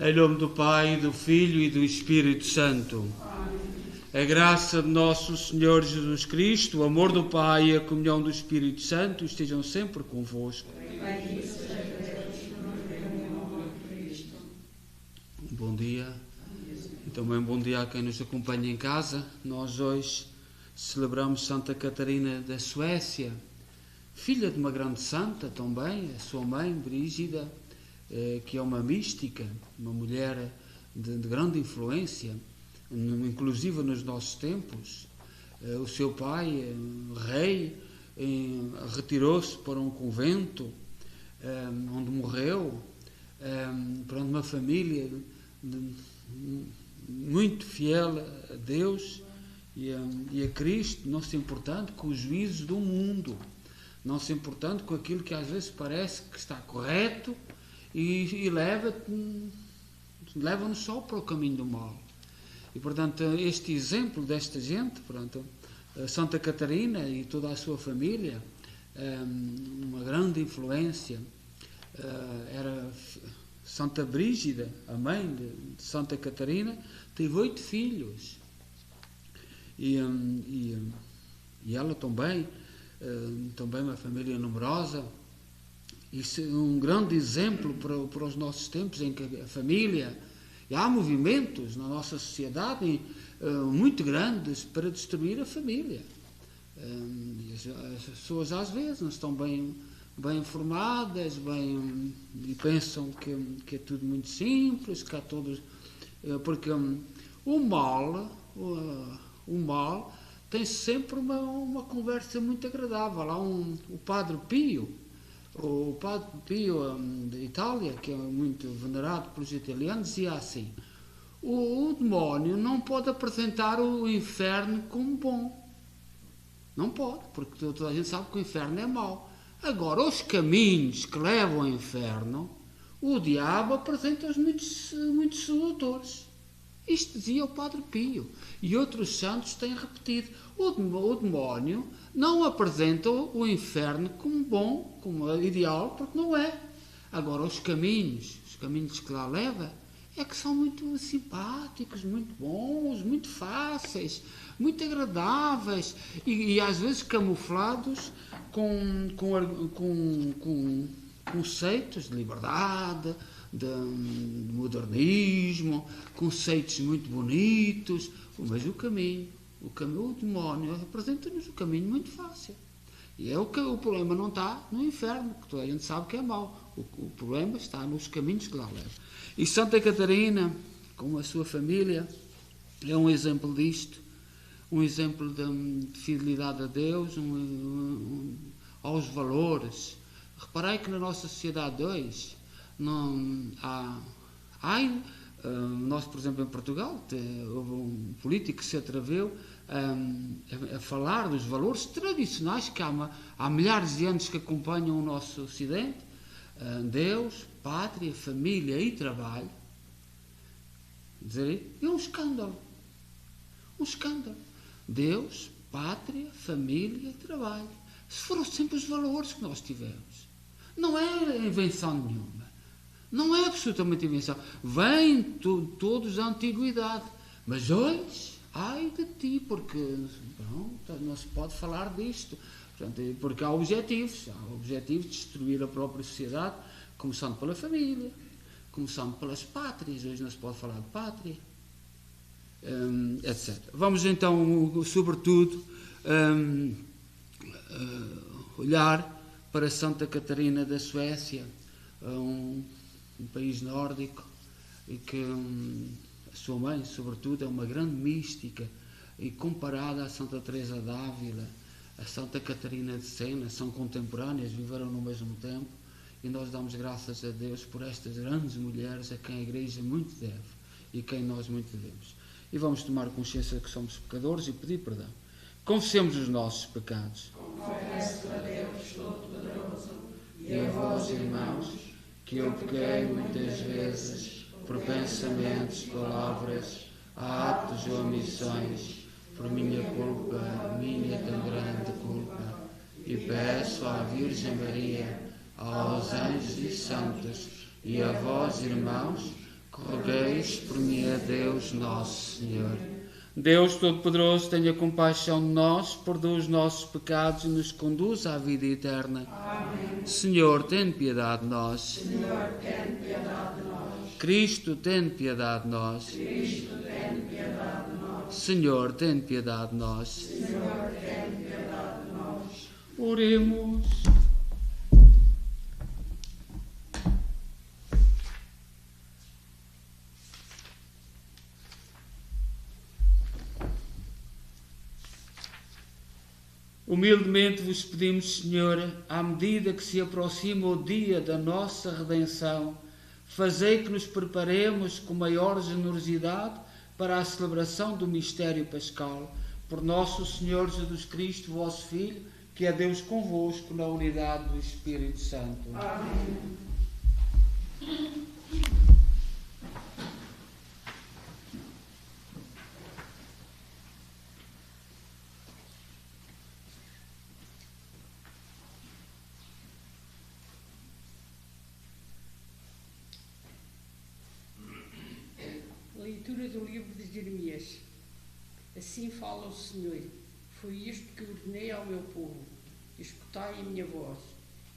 Em nome do Pai, do Filho e do Espírito Santo. A graça de nosso Senhor Jesus Cristo, o amor do Pai e a comunhão do Espírito Santo estejam sempre convosco. Bom dia. E também bom dia a quem nos acompanha em casa. Nós hoje celebramos Santa Catarina da Suécia, filha de uma grande santa também, a sua mãe, Brígida, que é uma mística, uma mulher de grande influência, inclusive nos nossos tempos. O seu pai, rei, retirou-se para um convento, onde morreu, para uma família muito fiel a Deus e a Cristo, não se importando com os juízos do mundo, não se importando com aquilo que às vezes parece que está correto e leva-nos só para o caminho do mal. E, portanto, este exemplo desta gente, portanto, Santa Catarina e toda a sua família, uma grande influência, era Santa Brígida, a mãe de Santa Catarina, teve 8 filhos. E ela também uma família numerosa. Isso é um grande exemplo para os nossos tempos, em que a família, e há movimentos na nossa sociedade muito grandes para destruir a família. As pessoas às vezes não estão bem informadas, e pensam que é tudo muito simples, que há todos, porque o mal tem sempre uma conversa muito agradável. Há o Padre Pio de Itália, que é muito venerado pelos italianos, dizia assim: o demónio não pode apresentar o inferno como bom. Não pode, porque toda a gente sabe que o inferno é mau. Agora, os caminhos que levam ao inferno, o diabo apresenta-os muito sedutores. Isto dizia o Padre Pio. E outros santos têm repetido. O demónio não apresenta o inferno como bom, como ideal, porque não é. Agora, os caminhos que lá leva, é que são muito simpáticos, muito bons, muito fáceis, muito agradáveis e às vezes camuflados com conceitos de liberdade, de modernismo, conceitos muito bonitos, mas o demónio apresenta-nos o caminho muito fácil. E o problema não está no inferno, que toda a gente sabe que é mau. O problema está nos caminhos que lá levam. E Santa Catarina, com a sua família, é um exemplo disto, um exemplo de fidelidade a Deus, aos valores. Reparei que na nossa sociedade hoje não há nós, por exemplo, em Portugal, houve um político que se atreveu a falar dos valores tradicionais que há milhares de anos que acompanham o nosso Ocidente: Deus, pátria, família e trabalho. É um escândalo. Um escândalo. Deus, pátria, família e trabalho. Se foram sempre os valores que nós tivemos. Não é invenção nenhuma. Não é absolutamente invenção. Vêm todos da antiguidade. Mas hoje, ai de ti, porque não se pode falar disto. Portanto, porque há objetivos de destruir a própria sociedade, começando pela família, começando pelas pátrias. Hoje não se pode falar de pátria, etc. Vamos então, sobretudo, olhar para Santa Catarina da Suécia, um país nórdico, e que a sua mãe, sobretudo, é uma grande mística, e comparada a Santa Teresa d'Ávila, a Santa Catarina de Sena, são contemporâneas, viveram no mesmo tempo, e nós damos graças a Deus por estas grandes mulheres a quem a Igreja muito deve e a quem nós muito devemos. E vamos tomar consciência que somos pecadores e pedir perdão. Confessemos os nossos pecados. Confesso a Deus Todo-Poderoso e a vós, irmãos, que eu pequei muitas vezes por pensamentos, palavras, atos ou omissões, por minha culpa, minha tão grande culpa, e peço à Virgem Maria, aos anjos e santos, e a vós, irmãos, rogueis por mim a Deus nosso Senhor. Deus Todo-Poderoso, tenha compaixão de nós, perdoa os nossos pecados e nos conduz à vida eterna. Amém. Senhor, tem piedade de nós. Senhor, tem piedade de nós. Cristo, tem piedade de nós. Cristo, tem piedade de nós. Senhor, tem piedade de nós. Senhor, tem piedade de nós. Oremos. Humildemente vos pedimos, Senhor, à medida que se aproxima o dia da nossa redenção, fazei que nos preparemos com maior generosidade para a celebração do mistério pascal, por nosso Senhor Jesus Cristo, vosso Filho, que é Deus convosco na unidade do Espírito Santo. Amém. Leitura do livro de Jeremias. Assim fala o Senhor: foi isto que ordenei ao meu povo: escutai a minha voz,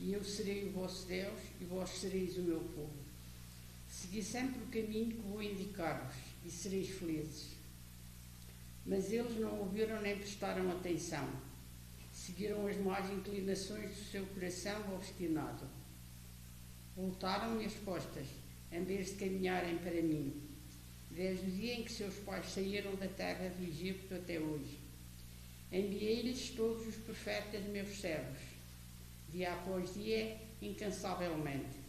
e eu serei o vosso Deus, e vós sereis o meu povo. Segui sempre o caminho que vou indicar-vos, e sereis felizes. Mas eles não ouviram nem prestaram atenção. Seguiram as más inclinações do seu coração obstinado. Voltaram-me as costas, em vez de caminharem para mim, desde o dia em que seus pais saíram da terra do Egito até hoje. Enviei-lhes todos os profetas meus servos, dia após dia, incansavelmente.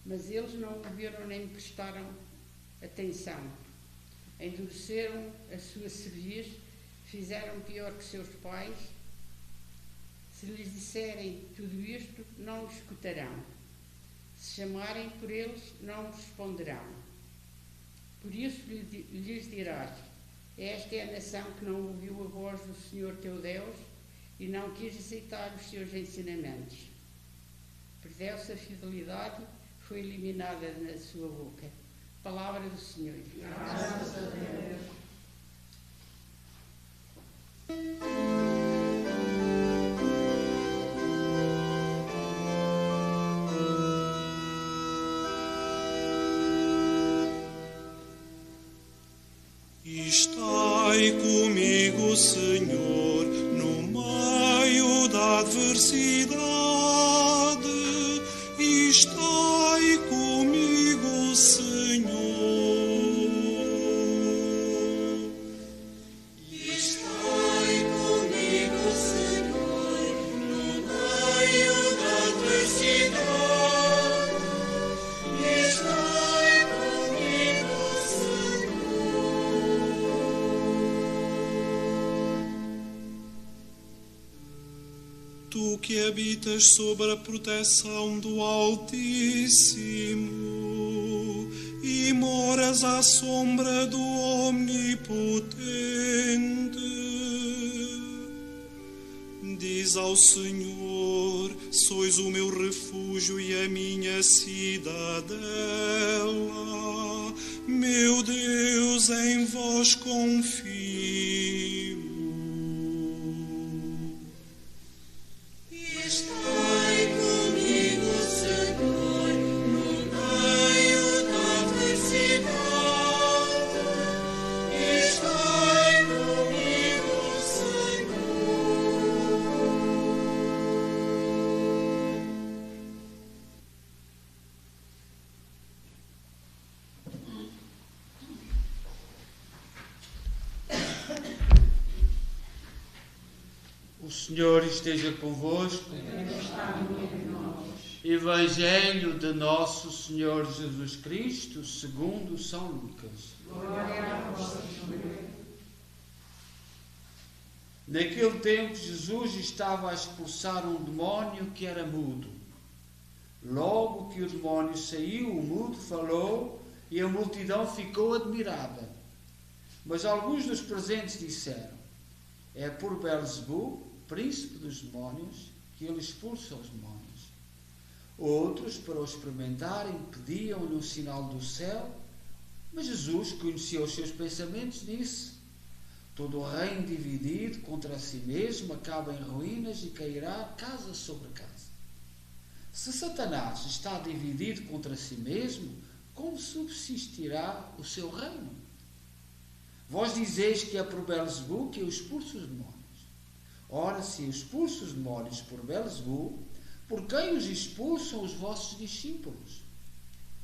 Mas eles não ouviram nem me prestaram atenção. Endureceram a sua cerviz, fizeram pior que seus pais. Se lhes disserem tudo isto, não o escutarão. Se chamarem por eles, não responderão. Por isso lhes dirás: esta é a nação que não ouviu a voz do Senhor teu Deus e não quis aceitar os seus ensinamentos. Perdeu-se a fidelidade, foi eliminada na sua boca. Palavra do Senhor. Graças a Deus. Estai comigo, Senhor, no meio da adversidade. Estai comigo, Senhor. Estai comigo, Senhor, no meio da adversidade. Estai comigo, Tu que habitas sob a proteção do Altíssimo e moras à sombra do Omnipotente, diz ao Senhor: sois o meu refúgio e a minha cidadela. Meu Deus, em vós confio. Estai comigo, Senhor, no meio da adversidade. Estai comigo, Senhor. O Senhor esteja convosco. Evangelho de nosso Senhor Jesus Cristo, segundo São Lucas. Naquele tempo, Jesus estava a expulsar um demónio que era mudo. Logo que o demónio saiu, o mudo falou e a multidão ficou admirada. Mas alguns dos presentes disseram: é por Belzebu, príncipe dos demónios, que ele expulsa os demónios. Outros, para o experimentarem, pediam-lhe um sinal do céu, mas Jesus, que conhecia os seus pensamentos, disse: todo o reino dividido contra si mesmo acaba em ruínas e cairá casa sobre casa. Se Satanás está dividido contra si mesmo, como subsistirá o seu reino? Vós dizeis que é por Belzebu que eu expulso os demónios. Ora, se eu expulso os demónios por Belzebu, por quem os expulsam os vossos discípulos?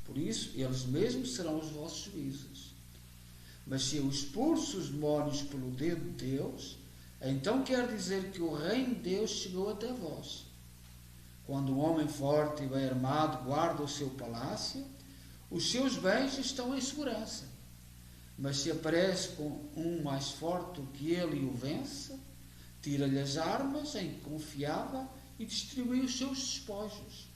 Por isso, eles mesmos serão os vossos juízes. Mas se eu expulso os demónios pelo dedo de Deus, então quer dizer que o reino de Deus chegou até vós. Quando um homem forte e bem armado guarda o seu palácio, os seus bens estão em segurança. Mas se aparece com um mais forte do que ele e o vence, tira-lhe as armas em que confiava e distribui os seus despojos.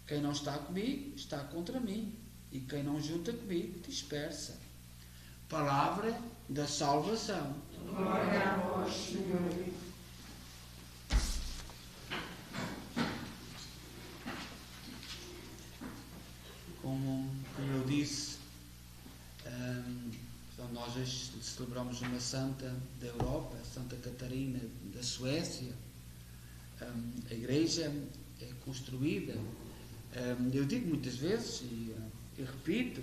Quem não está comigo está contra mim, e quem não junta comigo dispersa. Palavra da salvação. Glória a vós, Senhor. Como eu disse, nós hoje celebramos uma santa da Europa, Santa Catarina da Suécia. A igreja é construída, eu digo muitas vezes e repito,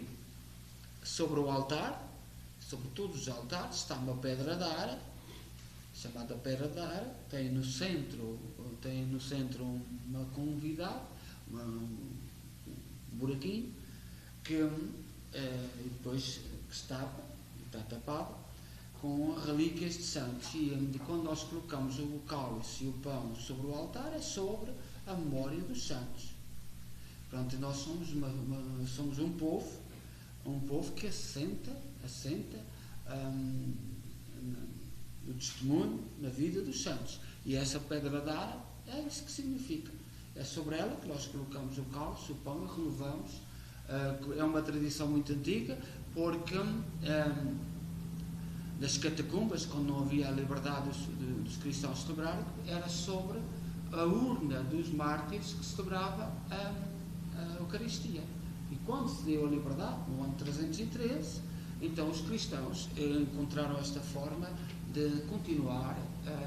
sobre o altar, sobre todos os altares, está uma pedra de ara, chamada pedra de ara, tem no centro uma convidade, um buraquinho, que depois está tapado com relíquias de santos. E quando nós colocamos o cálice e o pão sobre o altar, é sobre a memória dos santos. Pronto, nós somos um povo que assenta o testemunho na vida dos santos. E essa pedra de ara é isso que significa. É sobre ela que nós colocamos o cálice, o pão e renovamos. É uma tradição muito antiga, porque nas catacumbas, quando não havia a liberdade dos cristãos celebrarem, era sobre a urna dos mártires que celebrava a Eucaristia. E quando se deu a liberdade, no ano 313, então os cristãos encontraram esta forma de continuar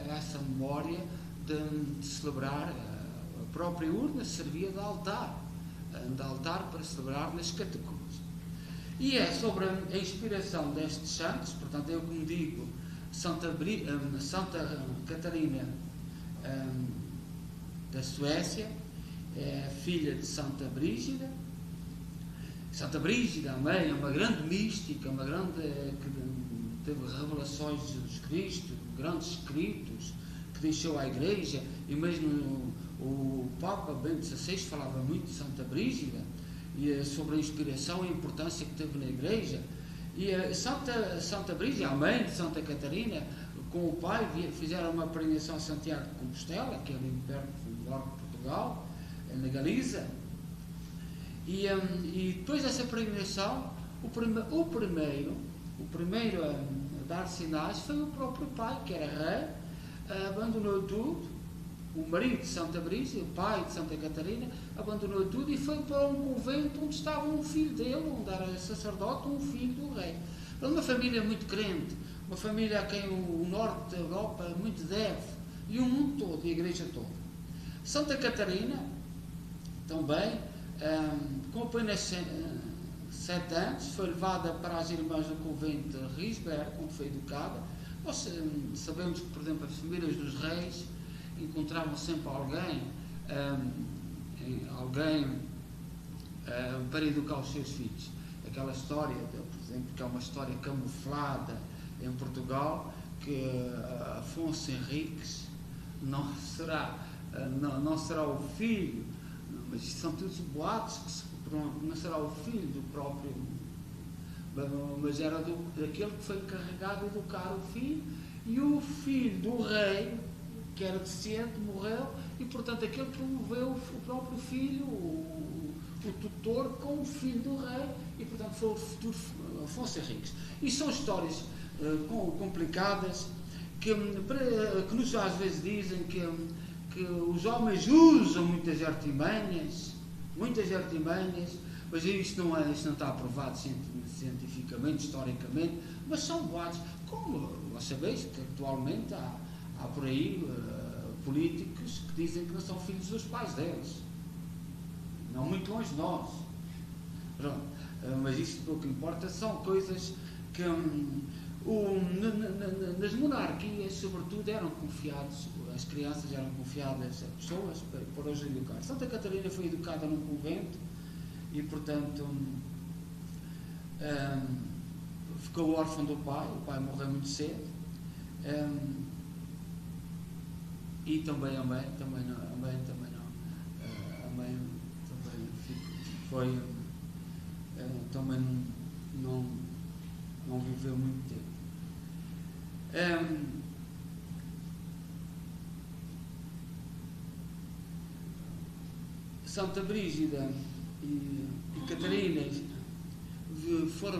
essa memória de celebrar. A própria urna servia de altar para celebrar nas catacumbas. E é sobre a inspiração destes santos, portanto, eu como digo, Santa Catarina da Suécia, é filha de Santa Brígida. Santa Brígida, mãe, é uma grande mística, que teve revelações de Jesus Cristo, grandes escritos, que deixou à Igreja, e mesmo o Papa Bento XVI falava muito de Santa Brígida, e sobre a inspiração e a importância que teve na Igreja. E Santa Brígida, a mãe de Santa Catarina, com o pai, fizeram uma peregrinação a Santiago de Compostela, que é ali perto do norte de Portugal, na Galiza. E depois dessa peregrinação, o primeiro a dar sinais foi o próprio pai, que era rei, abandonou tudo. O marido de Santa Brígida, o pai de Santa Catarina, abandonou tudo e foi para um convento onde estava um filho dele, onde era sacerdote, um filho do rei. Era uma família muito crente, uma família a quem o norte da Europa muito deve, e o mundo todo, e a Igreja toda. Santa Catarina, também, com apenas 7 anos, foi levada para as irmãs do convento de Risberg, onde foi educada. Nós sabemos que, por exemplo, as famílias dos reis encontravam sempre alguém para educar os seus filhos. Aquela história, por exemplo, que é uma história camuflada em Portugal, que Afonso Henriques não será o filho, mas são todos boatos, não será o filho do próprio, mas era daquele que foi encarregado de educar o filho, e o filho do rei, que era deficiente, morreu, e portanto aquele promoveu o próprio filho, o tutor, com o filho do rei, e portanto foi o futuro Afonso Henriques. E são histórias complicadas que nos às vezes dizem que os homens usam muitas artimanhas muitas artimanhas, mas isto não está aprovado cientificamente, historicamente, mas são boatos. Como vós sabeis que atualmente há por aí políticos que dizem que não são filhos dos pais deles, não muito longe de nós. Pronto. Mas isto pouco importa, são coisas que nas monarquias, sobretudo, eram confiados, as crianças eram confiadas a pessoas para os educar. Santa Catarina foi educada num convento e, portanto, ficou órfã do pai. O pai morreu muito cedo. E também a mãe também não. A mãe também foi, também não viveu muito tempo. Santa Brígida e Catarina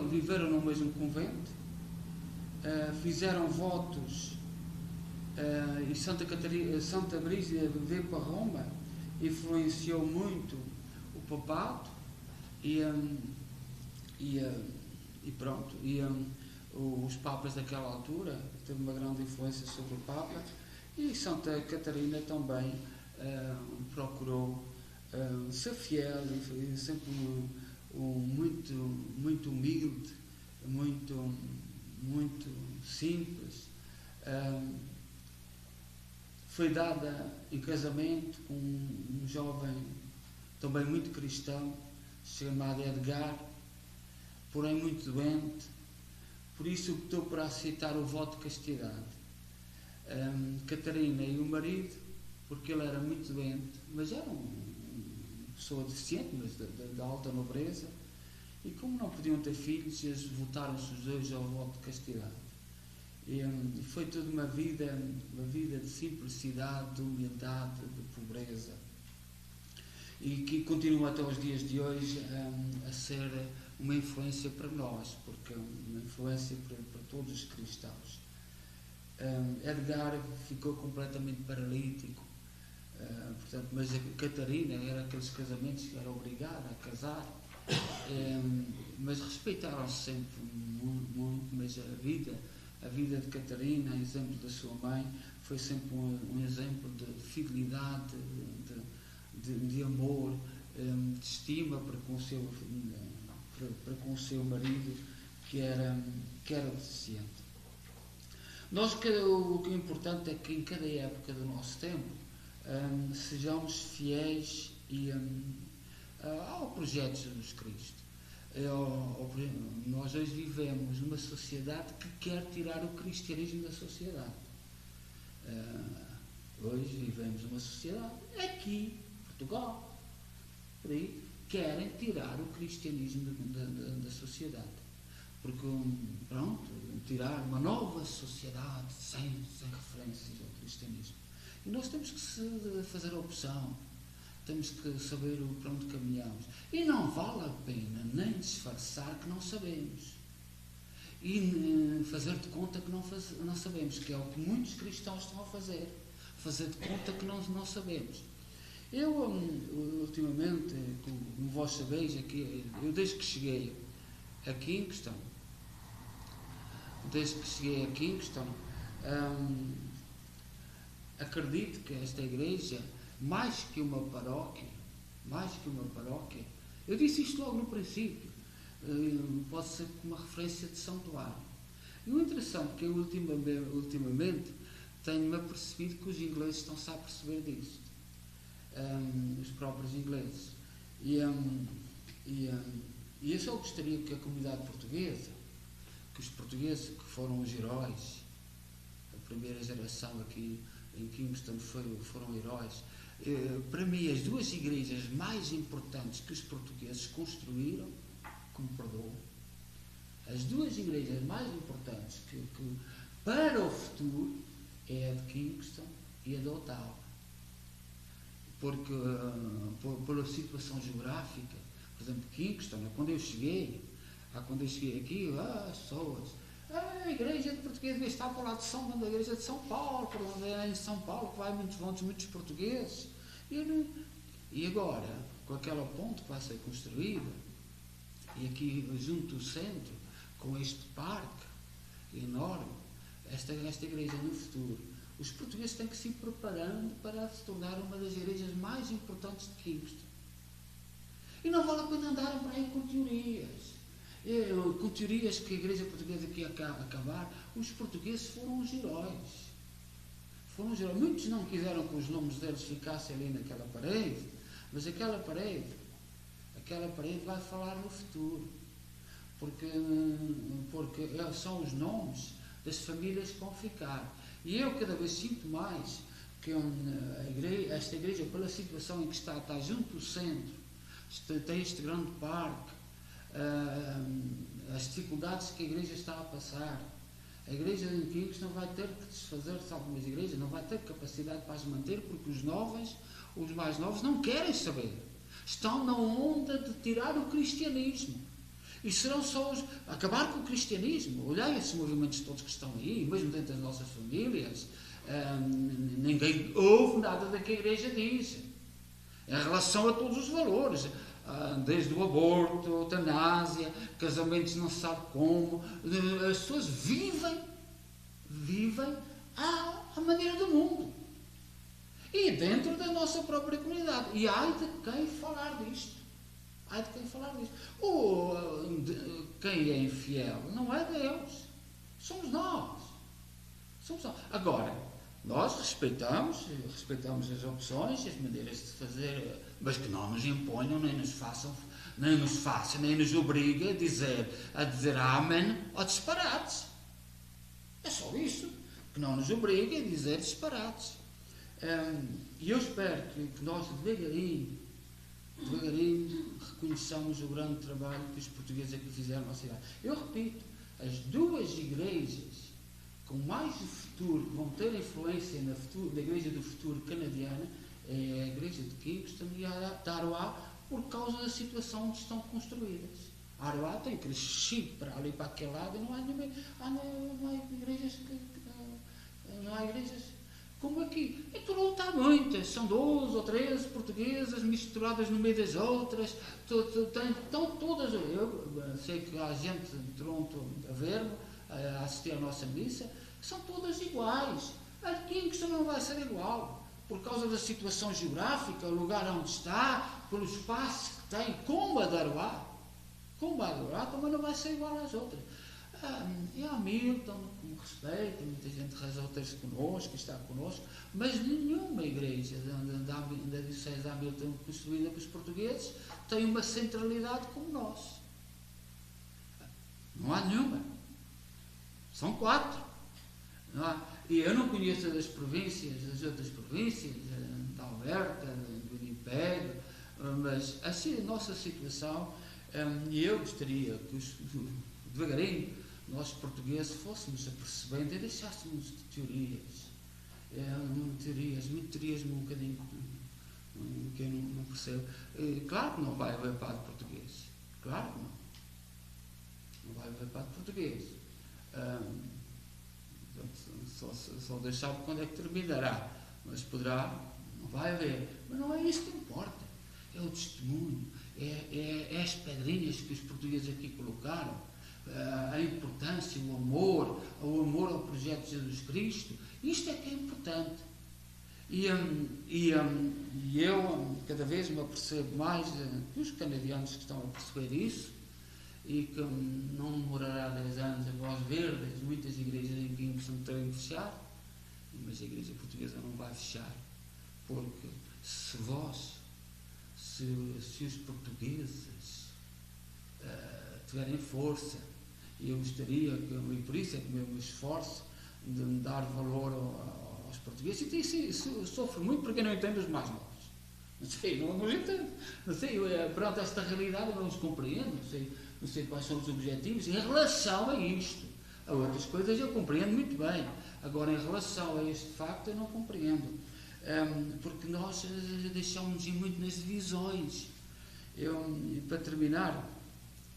viveram no mesmo convento, fizeram votos, e Santa Brígida veio para Roma, influenciou muito o papado e pronto. Os papas daquela altura teve uma grande influência sobre o Papa, e Santa Catarina também procurou ser fiel e foi sempre muito humilde, muito simples. Foi dada em casamento com um jovem também muito cristão, chamado Edgar, porém muito doente. Por isso optou por aceitar o voto de castidade. Catarina e o marido, porque ele era muito doente, mas era uma pessoa deficiente, mas de alta nobreza, e como não podiam ter filhos, eles votaram-se os dois ao voto de castidade. E foi toda uma vida de simplicidade, de humildade, de pobreza, e que continua até os dias de hoje a ser uma influência para nós, porque é uma influência para todos os cristãos. Edgar ficou completamente paralítico, portanto, mas a Catarina era aqueles casamentos que era obrigada a casar, mas respeitaram-se sempre muito, mas a vida de Catarina, exemplo da sua mãe, foi sempre um exemplo de fidelidade, de amor, de estima para com o seu marido, que era deficiente. O que é importante é que em cada época do nosso tempo sejamos fiéis ao projeto de Jesus Cristo. Nós hoje vivemos numa sociedade que quer tirar o cristianismo da sociedade. Hoje vivemos numa sociedade, aqui, Portugal, por aí, querem tirar o cristianismo da sociedade. Porque, pronto, tirar uma nova sociedade sem referências ao cristianismo. E nós temos que fazer a opção. Temos que saber para onde caminhamos. E não vale a pena nem disfarçar que não sabemos. E fazer de conta que não sabemos, que é o que muitos cristãos estão a fazer. Fazer de conta que não sabemos. Eu, ultimamente, como vós sabeis, eu desde que cheguei a Kingston, acredito que esta igreja, mais que uma paróquia, eu disse isto logo no princípio, pode ser uma referência de santuário. E o interessante é que eu ultimamente tenho-me apercebido que os ingleses estão-se a perceber disto, os próprios ingleses. E eu só gostaria que a comunidade portuguesa, que os portugueses que foram os heróis, a primeira geração aqui em Kingston foram heróis. Para mim, as duas igrejas mais importantes que os portugueses construíram, como perdoam, as duas igrejas mais importantes que para o futuro é a de Kingston e a de Ottawa. Porque, pela situação geográfica, por exemplo, Kingston, quando eu cheguei aqui, as pessoas, a igreja de português devia estar para o lado de São Paulo, da igreja de São Paulo, por onde é em São Paulo, que vai muitos portugueses. E agora, com aquela ponte que vai ser construída, e aqui junto ao centro, com este parque enorme, esta igreja no futuro, os portugueses têm que se ir preparando para se tornar uma das igrejas mais importantes de Kingston. E não vale a pena andarem para aí com teorias. Com teorias que a igreja portuguesa aqui ia acabar. Os portugueses foram os heróis. Muitos não quiseram que os nomes deles ficassem ali naquela parede, mas aquela parede vai falar no futuro. Porque são os nomes das famílias que vão ficar. E eu cada vez sinto mais que esta igreja, pela situação em que está junto ao centro, tem este grande parque, as dificuldades que a igreja está a passar. A igreja de Kingston vai ter que desfazer-se de algumas igrejas, não vai ter capacidade para as manter, porque os mais novos não querem saber. Estão na onda de tirar o cristianismo. E serão só acabar com o cristianismo. Olhai esses movimentos todos que estão aí, mesmo dentro das nossas famílias, ninguém ouve nada da que a igreja diz. Em relação a todos os valores, desde o aborto, a eutanásia, casamentos não se sabe como, as pessoas vivem à maneira do mundo. E dentro da nossa própria comunidade. E ai de quem falar disto. Quem é infiel não é Deus, somos nós. Agora, nós respeitamos as opções, as maneiras de fazer, mas que não nos imponham, nem nos obriguem a dizer amém a disparates. É só isso, que não nos obriguem a dizer disparates. E eu espero que nós devagarinho reconheçamos o grande trabalho que os portugueses aqui fizeram na nossa cidade. Eu repito, as duas igrejas com mais o futuro, que vão ter influência na igreja do futuro canadiana, é a igreja de Kingston e a de Aroá, por causa da situação onde estão construídas. A Aroá tem crescido para ali, para aquele lado, e não há igrejas como aqui. Em Toronto há muitas, são 12 ou 13 portuguesas misturadas no meio das outras, estão todas. Eu sei que há gente de Toronto a ver-me, a assistir à nossa missa, são todas iguais. A Kingston não vai ser igual, por causa da situação geográfica, o lugar onde está, pelo espaço que tem, como a de Aroá. Também não vai ser igual às outras. E a Hamilton, com respeito, muita gente rezou o texto connosco, está connosco, mas nenhuma igreja da Diocese de Hamilton construída pelos portugueses tem uma centralidade como nós. Não há nenhuma. São 4. E eu não conheço das outras províncias, da Alberta, do Winnipeg, mas assim a nossa situação, e eu gostaria que devagarinho nós portugueses fôssemos apercebendo e deixássemos de teorias, muito teorias um bocadinho que eu não percebo. Claro que não vai haver padre português, claro que não vai haver padre português. Só deixar quando é que terminará, mas poderá, não vai haver, mas não é isso que importa, é o testemunho, é as pedrinhas que os portugueses aqui colocaram, a importância, o amor ao projeto de Jesus Cristo. Isto é que é importante. E eu cada vez me apercebo mais dos canadianos que estão a perceber isso, e que não demorará 10 anos a voz verdes, muitas igrejas em Kingston terem de fechar, mas a igreja portuguesa não vai fechar, porque se os portugueses tiverem força, e eu gostaria, e por isso é que eu me esforço de dar valor aos portugueses, e sofro muito porque eu não entendo os mais novos. Não entendo. Não sei, perante esta realidade eu não os compreendo, não sei quais são os objetivos em relação a isto. A outras coisas eu compreendo muito bem. Agora, em relação a este facto, eu não compreendo. Porque nós deixamos-nos ir muito nas divisões. Para terminar,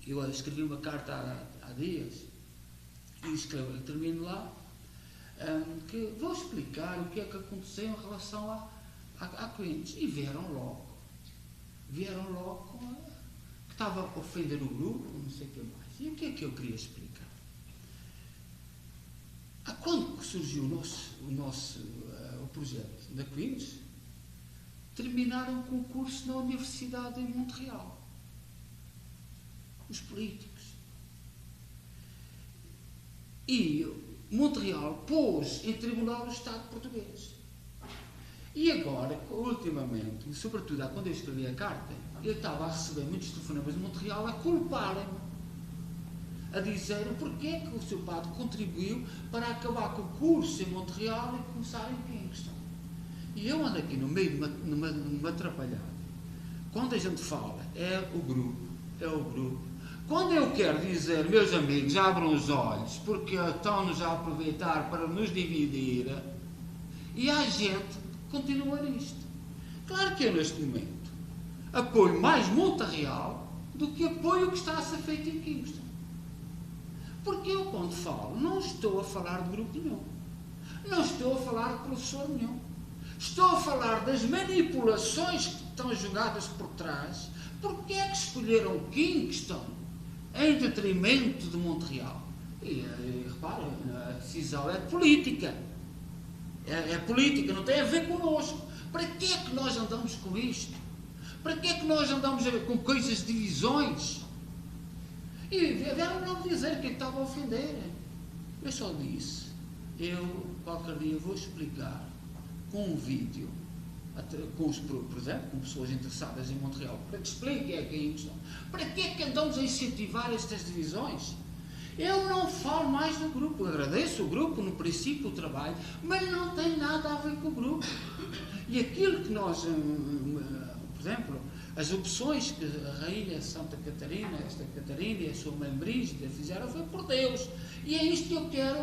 eu escrevi uma carta há dias, e termino lá, que vou explicar o que é que aconteceu em relação a clientes. E vieram logo. vieram logo que estava a ofender o grupo, não sei o que mais. E o que é que eu queria explicar? Quando surgiu o projeto da Queen's, terminaram com o curso na Universidade em Montreal. Os políticos. E Montreal pôs em tribunal o Estado português. E agora, ultimamente, sobretudo quando eu escrevi a carta, eu estava a receber muitos telefonemas de Montreal a culparem-me, a dizer porquê que o seu padre contribuiu para acabar com o curso em Montreal e começar em Kingston. E eu ando aqui no meio de uma atrapalhada. Quando a gente fala, é o grupo. Quando eu quero dizer, meus amigos, abram os olhos, porque estão-nos a aproveitar para nos dividir, e a gente continua nisto. Claro que eu, neste momento, apoio mais Montreal do que apoio o que está a ser feito em Kingston. Porque eu, quando falo, não estou a falar de grupo nenhum. Não estou a falar de professor nenhum. Estou a falar das manipulações que estão jogadas por trás. Porque é que escolheram Kingston em detrimento de Montreal? E reparem, a decisão é política. É política, não tem a ver connosco. Para que é que nós andamos com isto? Para que é que nós andamos com coisas de divisões? E vieram logo dizer que estava a ofender. Eu só disse, qualquer dia vou explicar com um vídeo, por exemplo, com pessoas interessadas em Montreal, para que explique é Kingston. Para que é que andamos a incentivar estas divisões? Eu não falo mais do grupo, eu agradeço o grupo, no princípio o trabalho, mas não tem nada a ver com o grupo. E aquilo que nós, por exemplo, as opções que a Rainha Santa Catarina, esta Catarina e a sua mãe Brígida fizeram foi por Deus. E é isto que eu quero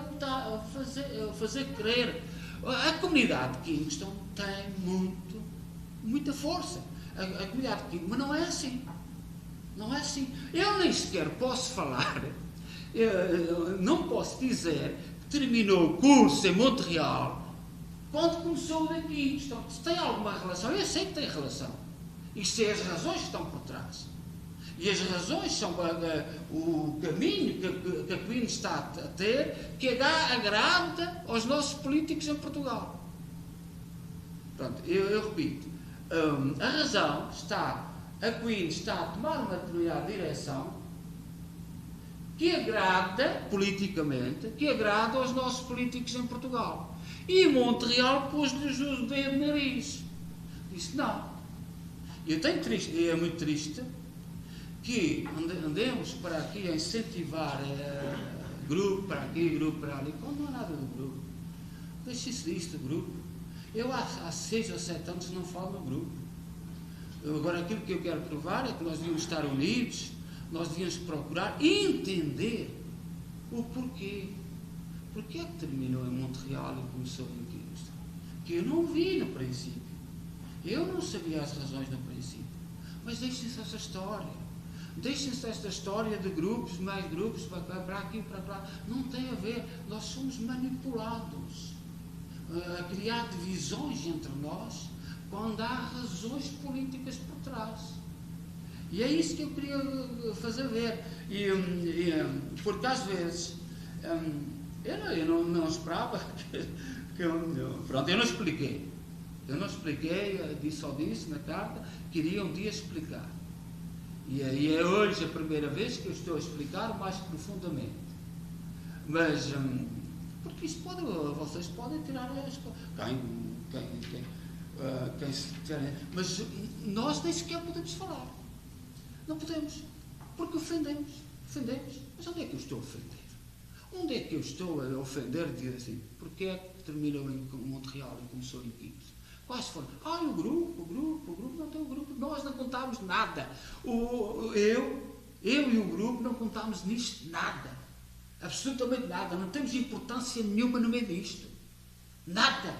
fazer crer. A comunidade de Kingston tem muita força. A comunidade de Kingston, mas não é assim. Não é assim. Eu nem sequer posso falar, não posso dizer que terminou o curso em Montreal quando começou o de Kingston. Se tem alguma relação, eu sei que tem relação. E sei as razões que estão por trás. E as razões são o caminho que a Queen está a ter, que agrada aos nossos políticos em Portugal. Pronto, eu repito. A razão está, a Queen está a tomar uma determinada direção que agrada, politicamente, que agrada aos nossos políticos em Portugal. E Montreal pôs-lhes o dedo no nariz. Disse, não. E é muito triste que andemos para aqui a incentivar grupo para aqui, grupo para ali, quando não há nada do grupo. Deixe-se disto do grupo. Eu há 6 ou 7 anos não falo no grupo. Agora aquilo que eu quero provar é que nós devíamos estar unidos, nós devíamos procurar entender o porquê. Porquê é que terminou em Montreal e começou em Kingston? Que eu não vi no princípio. Eu não sabia as razões no princípio. Mas deixem-se essa história. Deixem-se esta história de grupos, mais grupos, para aqui, para lá. Não tem a ver. Nós somos manipulados a criar divisões entre nós quando há razões políticas por trás. E é isso que eu queria fazer ver. Porque às vezes eu não esperava pronto, eu não expliquei. Eu não expliquei, só disse na carta que iria um dia explicar. E é hoje a primeira vez que eu estou a explicar mais profundamente. Mas, porque isso vocês podem tirar as coisas. Quem se querem. Mas nós nem sequer podemos falar. Não podemos. Porque ofendemos. Mas onde é que eu estou a ofender? Onde é que eu estou a ofender de dizer assim? Porque é que terminou em Montreal e começou em Kingston? Quais foram? O grupo, não tem o grupo, nós não contámos nada. Eu e o grupo não contámos nisto nada. Absolutamente nada. Não temos importância nenhuma no meio disto. Nada.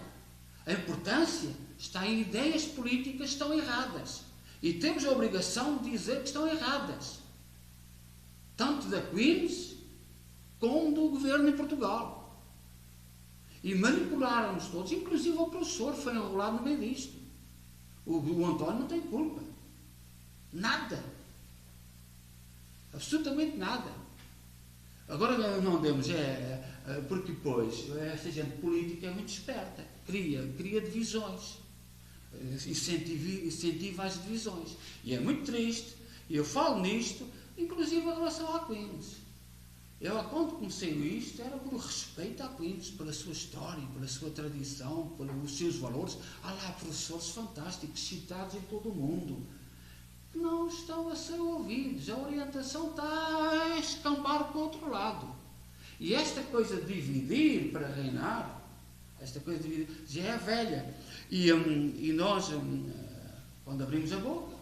A importância está em ideias políticas que estão erradas. E temos a obrigação de dizer que estão erradas. Tanto da Queen's como do governo em Portugal. E manipularam-nos todos, inclusive o professor foi enrolado no meio disto. O António não tem culpa. Nada. Absolutamente nada. Agora não demos, porque pois esta gente política é muito esperta, cria divisões, incentiva as divisões. E é muito triste, e eu falo nisto, inclusive em relação a Aquinas. Eu, quando comecei isto, era por respeito a Aquinas, pela sua história, pela sua tradição, pelos seus valores. Há lá professores fantásticos, citados em todo o mundo, que não estão a ser ouvidos. A orientação está a escambar para o outro lado. E esta coisa de dividir para reinar, esta coisa de dividir, já é velha. E nós, quando abrimos a boca,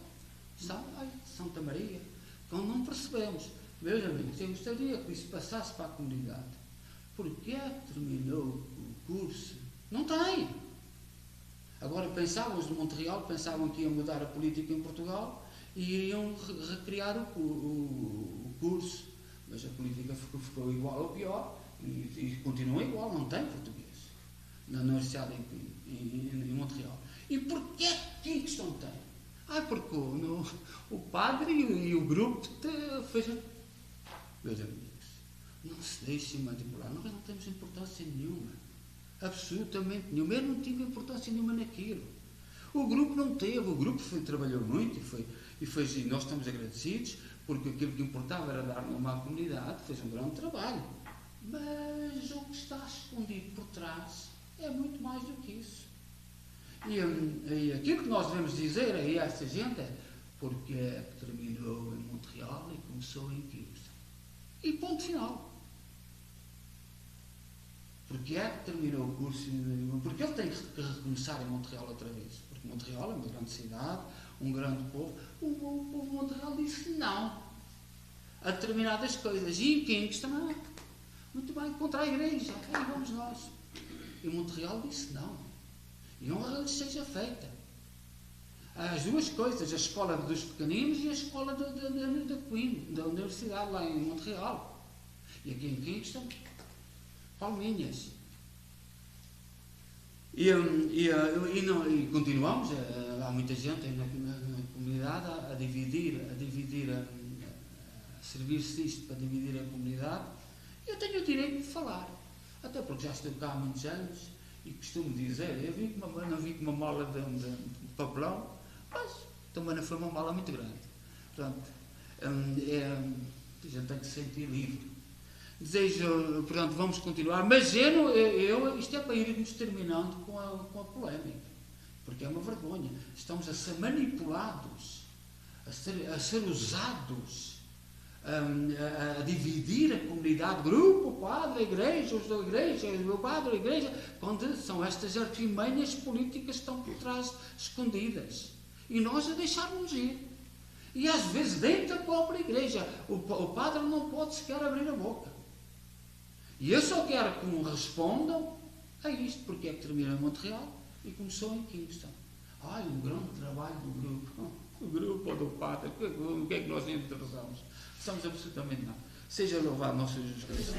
Santa Maria, quando não percebemos. Meus amigos, eu gostaria que isso passasse para a comunidade. Porquê é que terminou o curso? Não tem. Agora pensávamos de Montreal, pensavam que iam mudar a política em Portugal e iam recriar o curso. Mas a política ficou igual ou pior e continua igual, não tem português na Universidade em Montreal. E porquê que isto não tem? Porque o padre e o grupo fez. Meus amigos, não se deixem manipular. Nós não temos importância nenhuma. Absolutamente nenhuma. Eu não tive importância nenhuma naquilo. O grupo não teve. O grupo trabalhou muito e nós estamos agradecidos porque aquilo que importava era dar nome à comunidade. Fez um grande trabalho. Mas o que está escondido por trás é muito mais do que isso. E aquilo que nós devemos dizer a essa gente é porque é que terminou em Montreal e começou em Kingston. E ponto final. Porque é que terminou o curso? Porque ele tem que recomeçar em Montreal outra vez. Porque Montreal é uma grande cidade, um grande povo. O povo de Montreal disse não a determinadas coisas. E em Kingston, muito bem, contra a igreja. Aí vamos nós. E Montreal disse não. E honra lhes seja feita. As duas coisas, a escola dos pequeninos e a escola da Queen, da universidade lá em Montreal. E aqui em Kingston, palminhas. E continuamos, há muita gente na comunidade a dividir, a servir-se disto para dividir a comunidade. Eu tenho o direito de falar, até porque já estou cá há muitos anos e costumo dizer, não vim com uma mala de papelão, mas também não foi uma mala muito grande. Portanto, a gente tem que se sentir livre. Desejo, portanto, vamos continuar, mas isto é para irmos terminando com a polémica, porque é uma vergonha. Estamos a ser manipulados, a ser usados, a dividir a comunidade, grupo, o padre, a igreja, os da igreja, o padre, a igreja, quando são estas artimanhas políticas que estão por trás, escondidas. E nós a deixarmos ir. E às vezes dentro da própria igreja, o padre não pode sequer abrir a boca. E eu só quero que me respondam a isto, porque é que terminou em Montreal e começou em Kingston. Um grande trabalho do grupo. O grupo ou do padre, o que é que nós interessamos? Estamos absolutamente não. Seja louvado nosso Jesus Cristo.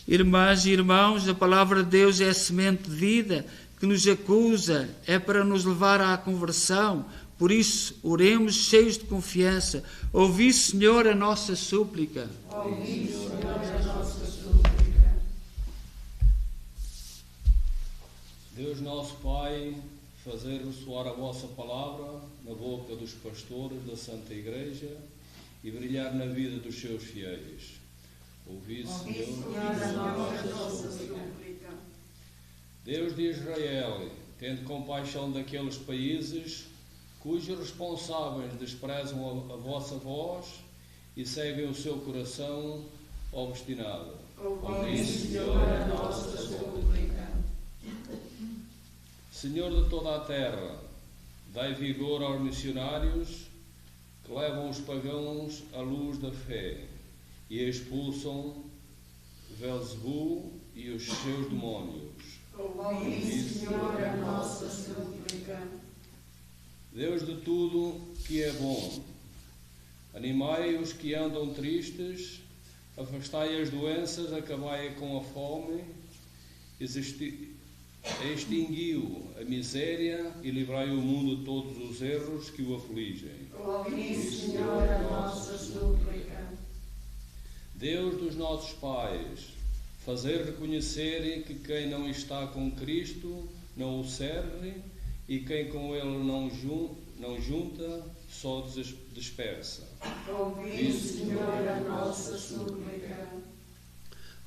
Irmãs e irmãos, a palavra de Deus é a semente de vida que nos acusa, é para nos levar à conversão. Por isso, oremos cheios de confiança. Ouvi, Senhor, a nossa súplica. Ouvi, Senhor, a nossa súplica. Deus nosso Pai, fazer ressoar a vossa palavra na boca dos pastores da Santa Igreja e brilhar na vida dos seus fiéis. Ouvi, Senhor, a nossa súplica. Deus de Israel, tende compaixão daqueles países cujos responsáveis desprezam a vossa voz e seguem o seu coração obstinado. Ouvi, Senhor, a nossa súplica. Senhor de toda a terra, dai vigor aos missionários que levam os pagãos à luz da fé e expulsam Belzebu e os seus demónios. Ouvi, Senhor, a nossa súplica. Deus de tudo que é bom, animai os que andam tristes, afastai as doenças, acabai com a fome, extinguiu a miséria e livrai o mundo de todos os erros que o afligem. Ouvi, Senhor, a nossa súplica. Deus dos nossos pais, fazer reconhecerem que quem não está com Cristo não o serve e quem com ele não junta só dispersa. Ouvi, Senhor, a nossa súplica.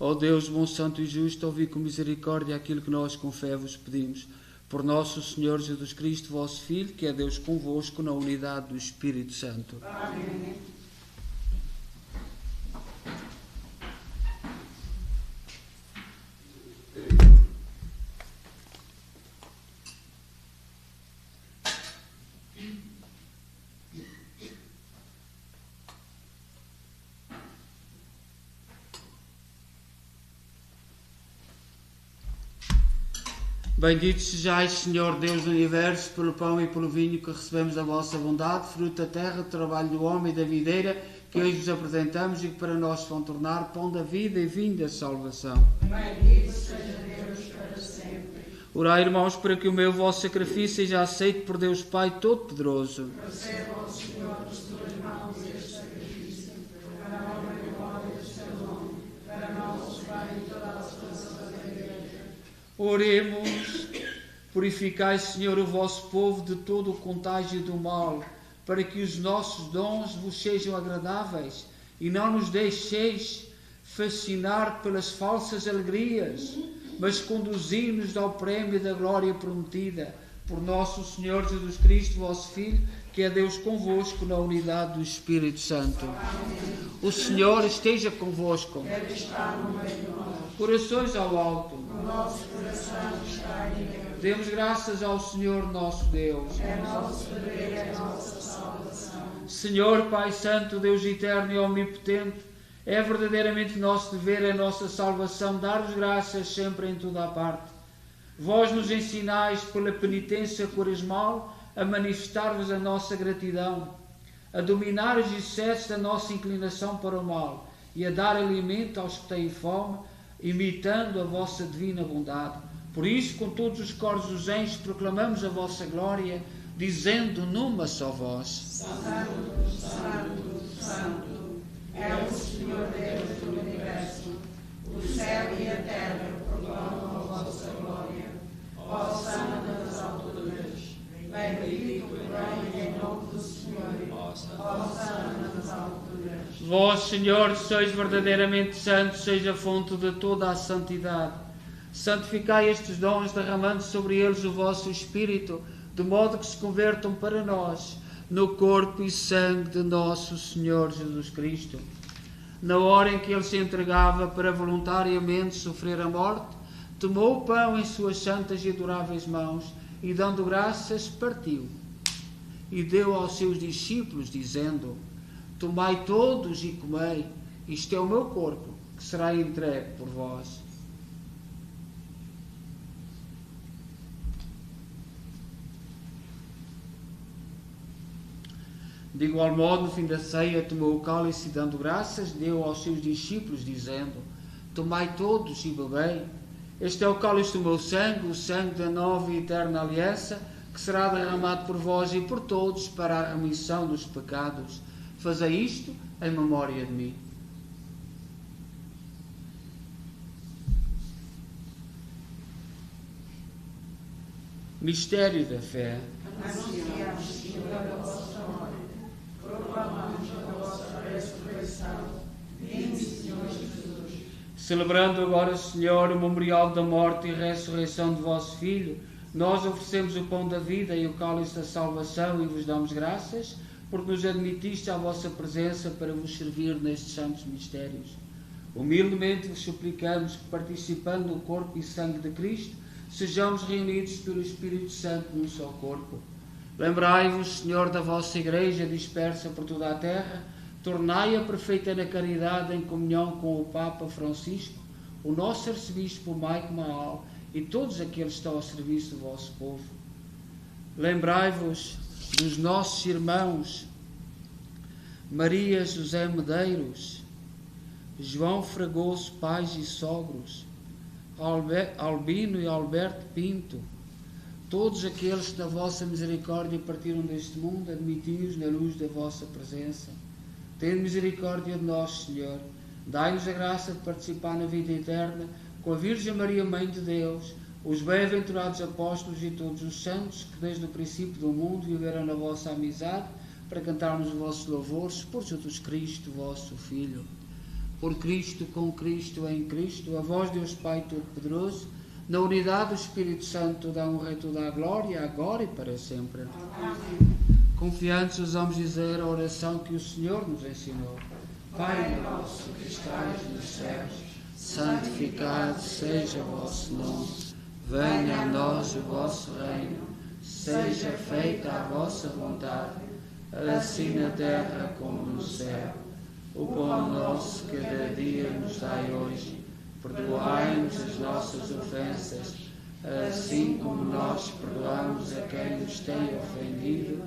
Ó Deus, bom, santo e justo, ouvi com misericórdia aquilo que nós com fé vos pedimos. Por nosso Senhor Jesus Cristo, vosso Filho, que é Deus convosco, na unidade do Espírito Santo. Amém. Bendito sejais, Senhor Deus do Universo, pelo pão e pelo vinho que recebemos da vossa bondade, fruto da terra, do trabalho do homem e da videira, que hoje vos apresentamos e que para nós vão tornar pão da vida e vinho da salvação. Bendito seja Deus para sempre. Orai, irmãos, para que o meu vosso sacrifício seja aceito por Deus Pai Todo-Poderoso. Receba, ó Senhor, das tuas mãos este sacrifício, para a honra e glória do seu nome, para nosso Pai e toda a salvação da Igreja. Oremos. Purificai, Senhor, o vosso povo de todo o contágio do mal, para que os nossos dons vos sejam agradáveis e não nos deixeis fascinar pelas falsas alegrias, mas conduzi-nos ao prémio da glória prometida, por nosso Senhor Jesus Cristo, vosso Filho, que é Deus convosco na unidade do Espírito Santo. Amém. O Senhor esteja convosco. Ele está no meio de nós. Corações ao alto. O nosso coração está em Deus. Demos graças ao Senhor nosso Deus. É nosso dever, é nossa salvação. Senhor, Pai Santo, Deus eterno e omnipotente, é verdadeiramente nosso dever, é nossa salvação, dar-vos graças sempre em toda a parte. Vós nos ensinais pela penitência quaresmal a manifestar-vos a nossa gratidão, a dominar os excessos da nossa inclinação para o mal e a dar alimento aos que têm fome, imitando a vossa divina bondade. Por isso, com todos os coros dos anjos, proclamamos a vossa glória, dizendo numa só voz: Santo, Santo, Santo, é o Senhor Deus do Universo. O céu e a terra proclamam a vossa glória. Hosanna nas alturas. Bendito que vem em nome do Senhor. Hosanna nas alturas. Vós, Senhor, sois verdadeiramente santos, seja a fonte de toda a santidade. Santificai estes dons, derramando sobre eles o vosso Espírito, de modo que se convertam para nós no corpo e sangue de nosso Senhor Jesus Cristo. Na hora em que ele se entregava para voluntariamente sofrer a morte, tomou o pão em suas santas e adoráveis mãos e, dando graças, partiu e deu aos seus discípulos, dizendo: Tomai todos e comei, isto é o meu corpo, que será entregue por vós. De igual modo, no fim da ceia, tomou o cálice e, dando graças, deu aos seus discípulos, dizendo: Tomai todos e bebei. Este é o cálice do meu sangue, o sangue da nova e eterna aliança, que será derramado por vós e por todos para a remissão dos pecados. Fazei isto em memória de mim. Mistério da fé. Anunciamos, Senhor, a vossa morte. Proclamamos a vossa ressurreição. Vinde, Senhor Jesus. Celebrando agora, Senhor, o memorial da morte e ressurreição de vosso Filho, nós oferecemos o pão da vida e o cálice da salvação e vos damos graças, porque nos admitiste à vossa presença para vos servir nestes santos mistérios. Humildemente vos suplicamos que, participando do corpo e sangue de Cristo, sejamos reunidos pelo Espírito Santo num só corpo. Lembrai-vos, Senhor, da vossa Igreja dispersa por toda a terra, tornai-a perfeita na caridade, em comunhão com o Papa Francisco, o nosso arcebispo Maico Maal e todos aqueles que estão ao serviço do vosso povo. Lembrai-vos dos nossos irmãos Maria José Medeiros, João Fragoso, pais e sogros, Albino e Alberto Pinto, todos aqueles que da vossa misericórdia partiram deste mundo, admiti-os na luz da vossa presença. Tende misericórdia de nós, Senhor. Dai-nos a graça de participar na vida eterna com a Virgem Maria, Mãe de Deus, os bem-aventurados apóstolos e todos os santos que desde o princípio do mundo viveram na vossa amizade, para cantarmos os vossos louvores por Jesus Cristo, vosso Filho. Por Cristo, com Cristo, em Cristo, a vós, Deus Pai Todo-Poderoso, na unidade do Espírito Santo, toda a honra e toda a glória, agora e para sempre. Amém. Confiantes ousamos dizer a oração que o Senhor nos ensinou. Pai nosso que estais nos céus, santificado seja o vosso nome. Venha a nós o vosso reino. Seja feita a vossa vontade, assim na terra como no céu. O pão nosso cada dia nos dai hoje. Perdoai-nos as nossas ofensas, assim como nós perdoamos a quem nos tem ofendido,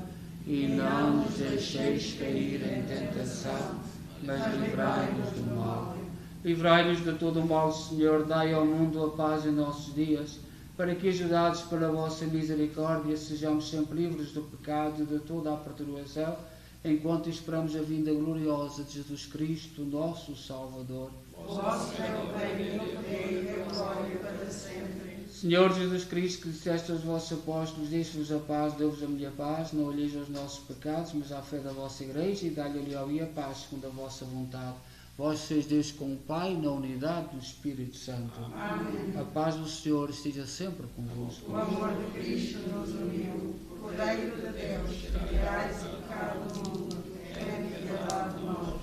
e não nos deixeis cair em tentação, mas livrai-nos do mal. Livrai-nos de todo o mal, Senhor, dai ao mundo a paz em nossos dias, para que, ajudados pela vossa misericórdia, sejamos sempre livres do pecado e de toda a perturbação, enquanto esperamos a vinda gloriosa de Jesus Cristo, nosso Salvador. Vosso é o reino, o poder e a glória para sempre. Senhor Jesus Cristo, que disseste aos vossos apóstolos, deixe-vos a paz, dou-vos a minha paz, não olheis aos nossos pecados, mas à fé da vossa Igreja, e dai-lhe ao e a paz, segundo a vossa vontade. Vós sois Deus com o Pai, na unidade do Espírito Santo. Amém. A paz do Senhor esteja sempre convosco. O amor de Cristo nos uniu. O Cordeiro de Deus, que tirais o pecado do mundo, tem piedade de nós.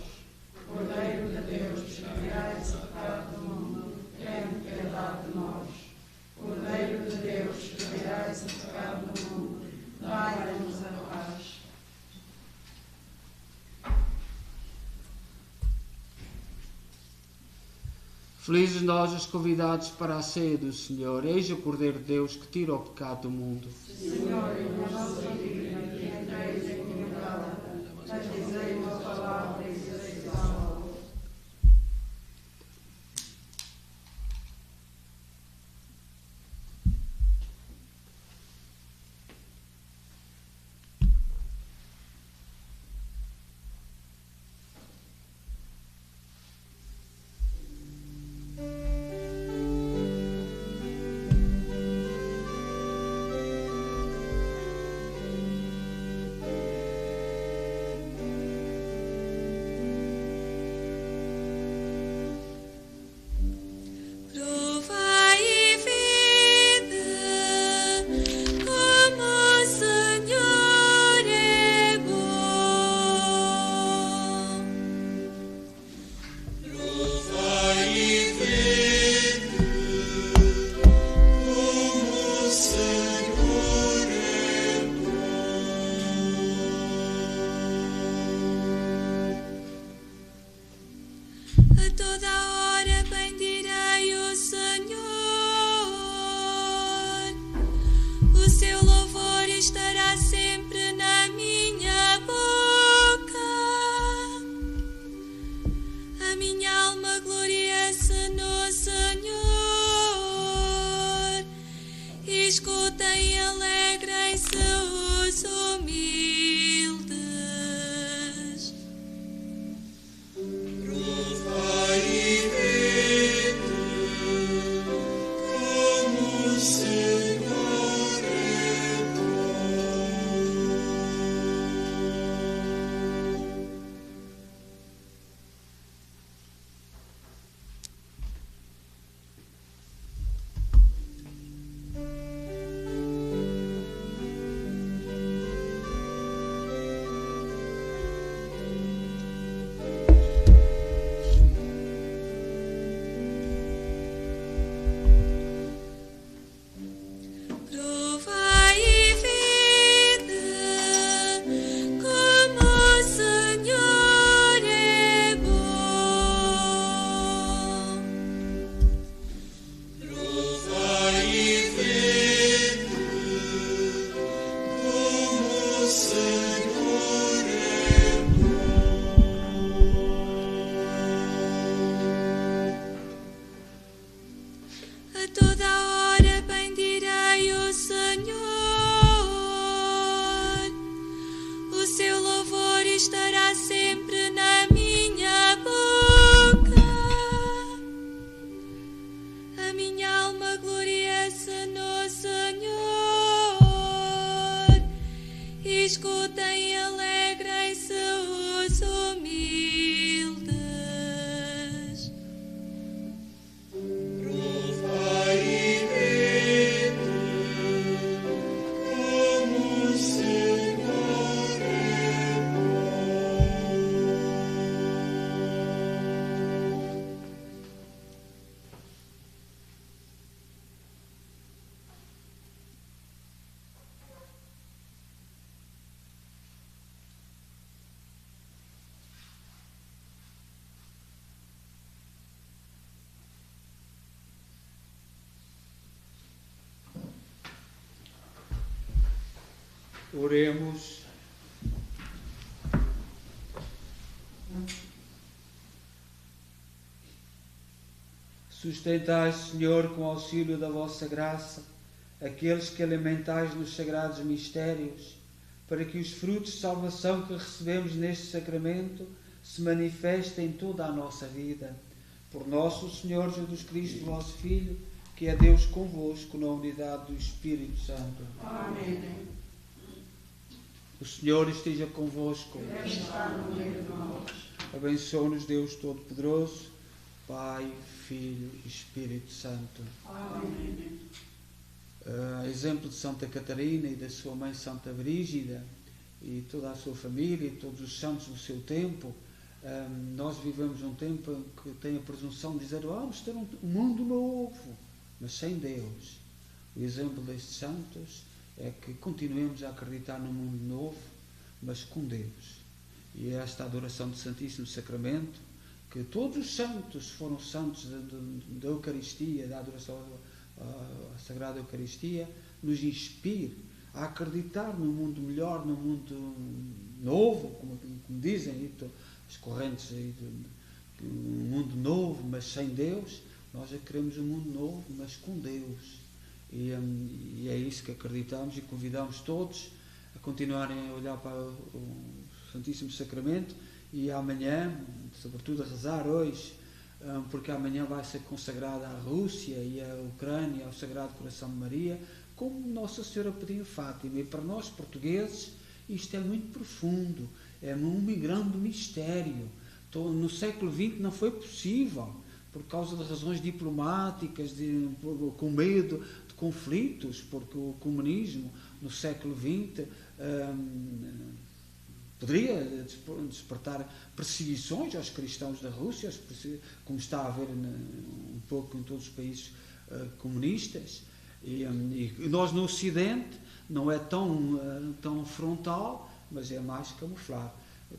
O Cordeiro de Deus, que tirais o pecado do mundo, tem piedade de nós. O Cordeiro de Deus, que tirais o pecado do mundo, dai-nos a paz. Felizes nós os convidados para a ceia do Senhor. Eis o Cordeiro de Deus que tira o pecado do mundo. Senhor, eu não sou digna que entreis em minha casa, mas dizei uma palavra e serei salvo. minha alma gloriece no Senhor. Escutem e alegrem-se os humildes. Provai e vede como o Senhor é Oremos. Sustentai, Senhor, com o auxílio da vossa graça, aqueles que alimentais nos sagrados mistérios, para que os frutos de salvação que recebemos neste sacramento se manifestem em toda a nossa vida. Por nosso Senhor Jesus Cristo, vosso Filho, que é Deus convosco na unidade do Espírito Santo. Amém. O Senhor esteja convosco. Está no meio de nós. Abençoe-nos Deus Todo-Poderoso, Pai, Filho e Espírito Santo. Amém. Exemplo de Santa Catarina e da sua mãe Santa Brígida e toda a sua família e todos os santos do seu tempo, nós vivemos um tempo em que tem a presunção de dizer vamos ter um mundo novo, mas sem Deus. O exemplo destes santos é que continuemos a acreditar num mundo novo, mas com Deus. E é esta adoração do Santíssimo Sacramento, que todos os santos foram santos da Eucaristia, da adoração à Sagrada Eucaristia, nos inspire a acreditar num mundo melhor, num mundo novo, como dizem as correntes, um mundo novo, mas sem Deus. Nós já queremos um mundo novo, mas com Deus. E é isso que acreditamos e convidamos todos a continuarem a olhar para o Santíssimo Sacramento e amanhã, sobretudo a rezar hoje, porque amanhã vai ser consagrada à Rússia e à Ucrânia, ao Sagrado Coração de Maria, como Nossa Senhora pediu em Fátima. E para nós portugueses isto é muito profundo, é um grande mistério. No século XX não foi possível, por causa de razões diplomáticas, com medo de conflitos, porque o comunismo no século XX poderia despertar perseguições aos cristãos da Rússia, como está a haver um pouco em todos os países comunistas. E nós no Ocidente não é tão frontal, mas é mais camuflado.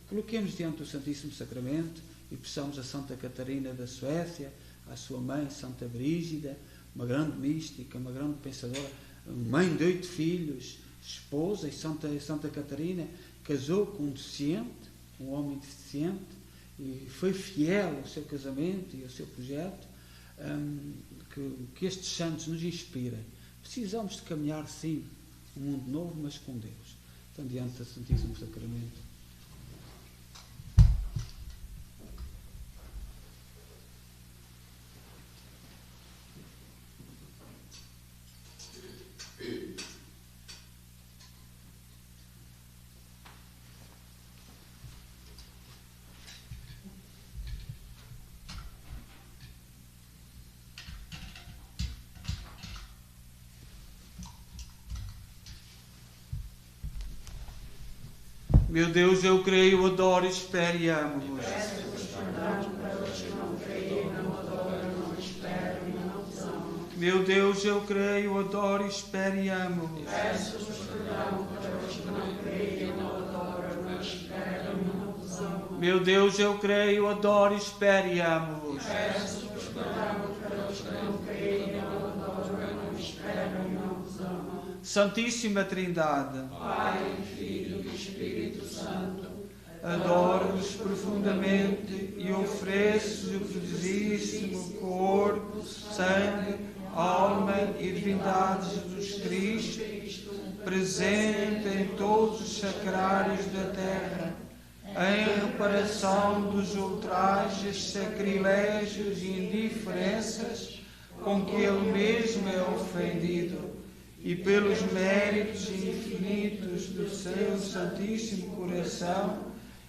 Coloquemos diante do Santíssimo Sacramento e peçamos a Santa Catarina da Suécia, a sua mãe Santa Brígida, uma grande mística, uma grande pensadora, mãe de 8 filhos, esposa, e Santa Catarina casou com um deficiente, um homem deficiente, e foi fiel ao seu casamento e ao seu projeto. Que estes santos nos inspirem. Precisamos de caminhar, sim, um mundo novo, mas com Deus. Então, diante do Santíssimo Sacramento. Meu Deus, eu creio, adoro, espero e amo-vos. Meu Deus, eu creio, adoro, espero e amo-vos. Meu Deus, eu creio, adoro, espero e amo-vos. Santíssima Trindade, Pai, Filho e Espírito Santo, adoro-vos profundamente e ofereço o preciosíssimo corpo, sangue, alma e divindade de Jesus Cristo, presente em todos os sacrários da terra, em reparação dos ultrajes, sacrilégios e indiferenças com que Ele mesmo é ofendido, e pelos méritos infinitos do seu Santíssimo Coração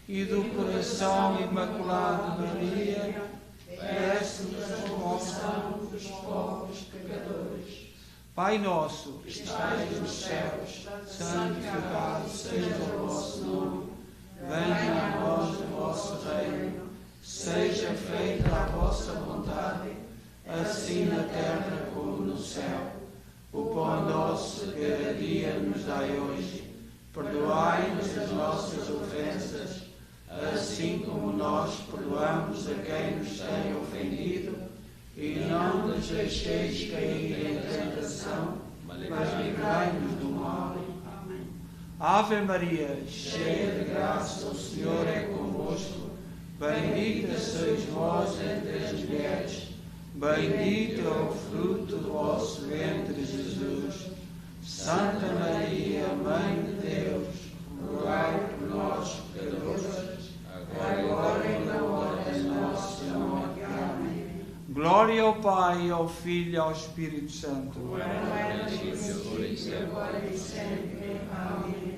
e do Coração Imaculado de Maria, peço-vos a conversão dos povos pecadores. Pai nosso, que estais nos céus, santificado seja o vosso nome. Venha a nós o vosso reino. Seja feita a vossa vontade, assim na terra como no céu. O pão nosso de cada dia nos dai hoje. Perdoai-nos as nossas ofensas, assim como nós perdoamos a quem nos tem ofendido. E não nos deixeis cair em tentação, mas livrai-nos do mal. Amém. Ave Maria, cheia de graça, o Senhor é convosco. Bendita sois vós entre as mulheres. Bendito é o fruto do vosso ventre, Jesus. Santa Maria, Mãe de Deus, rogai por nós, pecadores, agora e na hora da nossa morte. Amém. Glória ao Pai, ao Filho e ao Espírito Santo. Agora e sempre. Amém.